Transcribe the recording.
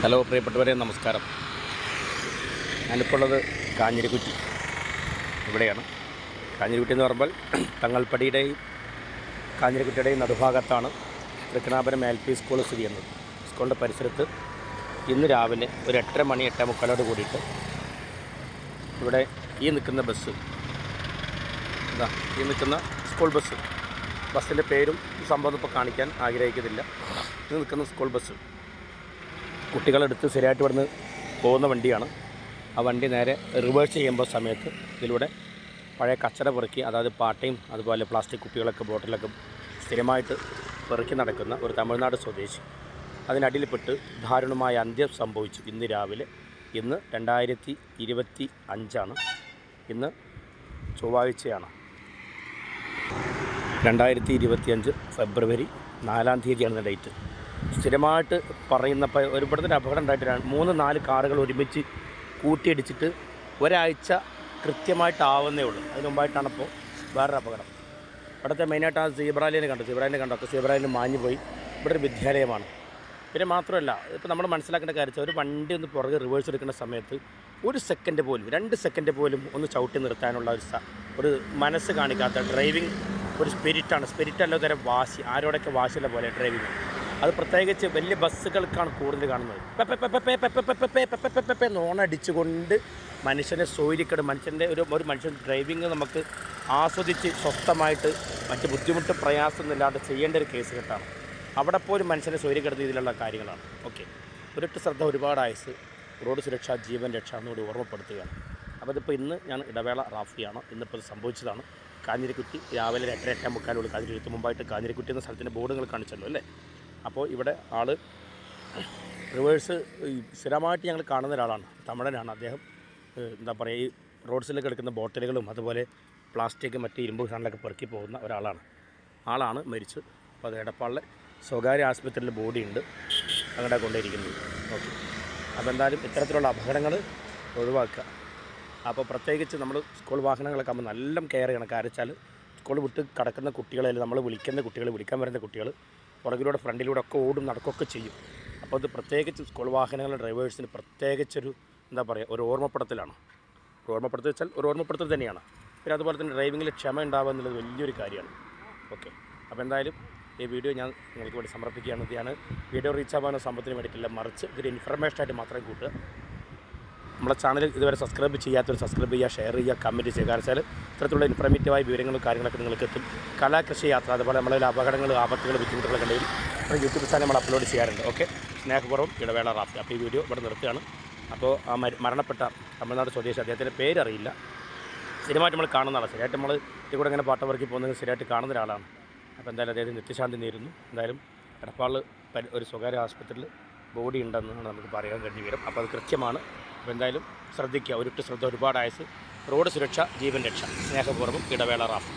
Hello പ്രിയപ്പെട്ടവരെ, നമസ്കാരം. ഞാനിപ്പോൾ ഉള്ളത് കാഞ്ഞിരക്കുറ്റി ഇവിടെയാണ്. കാഞ്ഞിരക്കുറ്റി എന്ന് പറയുമ്പോൾ തങ്ങൾപ്പടിയുടെയും കാഞ്ഞിരക്കുറ്റിയുടെയും നടുഭാഗത്താണ് തൃക്കണാപുരം LP സ്കൂൾ സ്ഥിതി ചെയ്യുന്നത്. സ്കൂളിൻ്റെ പരിസരത്ത് ഇന്ന് രാവിലെ ഒരു 8:30 മണി 8:45 കൂടിയിട്ട് ഇവിടെ ഈ നിൽക്കുന്ന ബസ്, ഈ നിൽക്കുന്ന സ്കൂൾ ബസ്സിൻ്റെ പേരും സംഭവം ഇപ്പോൾ കാണിക്കാൻ ആഗ്രഹിക്കുന്നില്ല. ഇത് നിൽക്കുന്ന സ്കൂൾ ബസ് കുട്ടികളെടുത്ത് ശരിയായിട്ട് ഇവിടുന്ന് പോകുന്ന വണ്ടിയാണ്. ആ വണ്ടി നേരെ റിവേഴ്സ് ചെയ്യുമ്പോൾ സമയത്ത് ഇതിലൂടെ പഴയ കച്ചറ പെറുക്കി, അതായത് പാട്ടയും അതുപോലെ പ്ലാസ്റ്റിക് കുപ്പികളൊക്കെ ബോട്ടിലൊക്കെ സ്ഥിരമായിട്ട് പെറുക്കി നടക്കുന്ന ഒരു തമിഴ്നാട് സ്വദേശി അതിനടിയിൽപ്പെട്ട് ദാരുണമായ അന്ത്യം സംഭവിച്ചു. ഇന്ന് രാവിലെ, ഇന്ന് 2025 ഇന്ന് ചൊവ്വാഴ്ചയാണ്. 2025 ഫെബ്രുവരി 4-ാം തീയതിയാണ് ഡേറ്റ്. സ്ഥിരമായിട്ട് പറയുന്നപ്പോൾ ഇവിടുന്ന് ഒരു അപകടം ഉണ്ടായിട്ട് 3-4 കാറുകൾ ഒരുമിച്ച് കൂട്ടിയിടിച്ചിട്ട് ഒരാഴ്ച കൃത്യമായിട്ടാവുന്നേ ഉള്ളൂ. അതിന് മുമ്പായിട്ടാണിപ്പോൾ വേറൊരു അപകടം. ഇവിടുത്തെ മെയിനായിട്ട് ആ സീബ്രാലിനെ കണ്ടു. സീബ്രാലിന് മാഞ്ഞു പോയി. ഇവിടെ ഒരു വിദ്യാലയമാണ്. പിന്നെ മാത്രമല്ല, ഇപ്പോൾ നമ്മൾ മനസ്സിലാക്കേണ്ട കാര്യം, ഒരു വണ്ടി ഒന്ന് പുറകെ റിവേഴ്സ് എടുക്കുന്ന സമയത്ത് 1 സെക്കൻഡ് പോലും 2 സെക്കൻഡ് പോലും ഒന്ന് ചവിട്ടി നിർത്താനുള്ള ഒരു മനസ്സ് കാണിക്കാത്ത ഡ്രൈവിംഗ് ഒരു സ്പിരിറ്റല്ല, തരം വാശി, ആരോടൊക്കെ വാശിയുള്ള പോലെ ഡ്രൈവിംഗ്. അത് പ്രത്യേകിച്ച് വലിയ ബസ്സുകൾക്കാണ് കൂടുതൽ കാണുന്നത്. നോണടിച്ചുകൊണ്ട് മനുഷ്യനെ സോയിലിക്കട് ഒരു മനുഷ്യൻ ഡ്രൈവിങ് നമുക്ക് ആസ്വദിച്ച് സ്വസ്ഥമായിട്ട് മറ്റ് ബുദ്ധിമുട്ട് പ്രയാസമൊന്നുമില്ലാതെ ചെയ്യേണ്ട ഒരു കേസ് കെട്ടാണ്. അവിടെ പോലും മനുഷ്യനെ സോയിലിക്കെടുത്ത രീതിയിലുള്ള കാര്യങ്ങളാണ്. ഓക്കെ, ഒരിട്ട് ശ്രദ്ധ ഒരുപാട് ആയുസ്, റോഡ് സുരക്ഷ ജീവൻ രക്ഷ എന്നുകൂടി ഓർമ്മപ്പെടുത്തുകയാണ്. അപ്പോൾ ഇതിപ്പോൾ ഇന്ന് ഞാൻ ഇടവേള റാഫിയാണ്. ഇന്നിപ്പോൾ ഇത് സംഭവിച്ചതാണ്. കാഞ്ഞിരക്കുറ്റി രാവിലെ 8:45 കാഞ്ഞിരക്കുറ്റി മുമ്പായിട്ട് കാഞ്ഞിരക്കുറ്റി എന്ന സ്ഥലത്തിൻ്റെ ബോർഡ് നിങ്ങൾ കാണിച്ചല്ലോ അല്ലേ? അപ്പോൾ ഇവിടെ ആൾ റിവേഴ്സ് സ്ഥിരമായിട്ട് ഞങ്ങൾ കാണുന്ന ഒരാളാണ്. തമിഴനാണ് അദ്ദേഹം. എന്താ പറയുക, ഈ റോഡ് സൈഡിലൊക്കെ എടുക്കുന്ന ബോട്ടിലുകളും അതുപോലെ പ്ലാസ്റ്റിക് മറ്റ് ഇരുമ്പ് സാധനങ്ങളൊക്കെ പെറുക്കി പോകുന്ന ആളാണ് മരിച്ചത്. അപ്പോൾ അത് എടപ്പാളിലെ സ്വകാര്യ ആശുപത്രിയിൽ ബോഡി ഉണ്ട്, അങ്ങോട്ട് കൊണ്ടിരിക്കുന്നത്. ഓക്കെ, അപ്പോൾ എന്തായാലും ഇത്തരത്തിലുള്ള അപകടങ്ങൾ ഒഴിവാക്കുക. അപ്പോൾ പ്രത്യേകിച്ച് നമ്മൾ സ്കൂൾ വാഹനങ്ങളൊക്കെ ആകുമ്പോൾ നല്ല കെയർ ചെയ്യണം. കാരണം വെച്ചാൽ സ്കൂൾ വിട്ട് കിടക്കുന്ന കുട്ടികളെ, നമ്മൾ വിളിക്കാൻ വരുന്ന കുട്ടികൾ പുറകിലൂടെ ഫ്രണ്ടിലൂടെ ഒക്കെ ഓടും നടക്കുകയൊക്കെ ചെയ്യും. അപ്പോൾ അത് പ്രത്യേകിച്ച് സ്കൂൾ വാഹനങ്ങളുടെ ഡ്രൈവേഴ്സിന് പ്രത്യേകിച്ചൊരു എന്താ പറയുക, ഒരു ഓർമ്മപ്പെടുത്തലാണ്. ഒരു ഓർമ്മപ്പെടുത്തൽ തന്നെയാണ്. പിന്നെ അതുപോലെ തന്നെ ഡ്രൈവിങ്ങിൽ ക്ഷമ ഉണ്ടാവുക എന്നുള്ളത് വലിയൊരു കാര്യമാണ്. ഓക്കെ, അപ്പോൾ എന്തായാലും ഈ വീഡിയോ ഞാൻ നിങ്ങൾക്ക് വേണ്ടി സമർപ്പിക്കുകയാണ്. ഞാൻ വീഡിയോ റീച്ച് ആവാനോ സംഭവത്തിന് വേണ്ടിയിട്ടില്ല, മറിച്ച് ഇതൊരു ഇൻഫർമേഷനായിട്ട് മാത്രമേ കൂട്ടുക. നമ്മളെ ചാനൽ ഇതുവരെ സബ്സ്ക്രൈബ് ചെയ്യാത്തവർ സബ്സ്ക്രൈബ് ചെയ്യുക, ഷെയർ ചെയ്യുക, കമൻറ്റ് ചെയ്യുക. കാരണം വെച്ചാൽ ഇത്തരത്തിലുള്ള ഇൻഫർമേറ്റീവായ വിവരങ്ങളും കാര്യങ്ങളൊക്കെ നിങ്ങൾക്ക് എത്തും. കലാകൃഷി യാത്ര, അതുപോലെ നമ്മളെ അപകടങ്ങൾ, ആപത്തുകൾ, ബുദ്ധിമുട്ടുകളൊക്കെ ഉണ്ടെങ്കിൽ യൂട്യൂബ് ചാനൽ നമ്മൾ അപ്ലോഡ് ചെയ്യാറുണ്ട്. ഓക്കെ, സ്നേഹപൂർവ്വം ഇടവേള റാഫി. അപ്പോൾ ഈ വീഡിയോ ഇവിടെ നിർത്തുകയാണ്. അപ്പോൾ ആ മരണപ്പെട്ട തമിഴ്നാട് സ്വദേശി, അദ്ദേഹത്തിൻ്റെ പേരറിയില്ല, സ്ഥിരമായിട്ട് നമ്മൾ കാണുന്ന ആളാണ്. ശരിയായിട്ട് നമ്മൾ ഇവിടെ ഇങ്ങനെ പാട്ടവർക്ക് പോകുന്നത് സ്ഥിരമായിട്ട് കാണുന്ന ഒരാളാണ്. അപ്പോൾ എന്തായാലും അദ്ദേഹത്തിന് നിത്യശാന്തി നേരുന്നു. എന്തായാലും എടപ്പാളിൽ ഒരു സ്വകാര്യ ആശുപത്രിയിൽ ബോഡി ഉണ്ടെന്നാണ് നമുക്ക് പറയാൻ കഴിഞ്ഞ വിവരം. അപ്പോൾ അത് കൃത്യമാണ്. അപ്പോൾ എന്തായാലും ശ്രദ്ധിക്കുക, ഒരിട്ട് ശ്രദ്ധ ഒരുപാട് ആയുസ്, റോഡ് സുരക്ഷ ജീവൻ രക്ഷ. സ്നേഹപൂർവ്വം ഇടവേള റാഫി.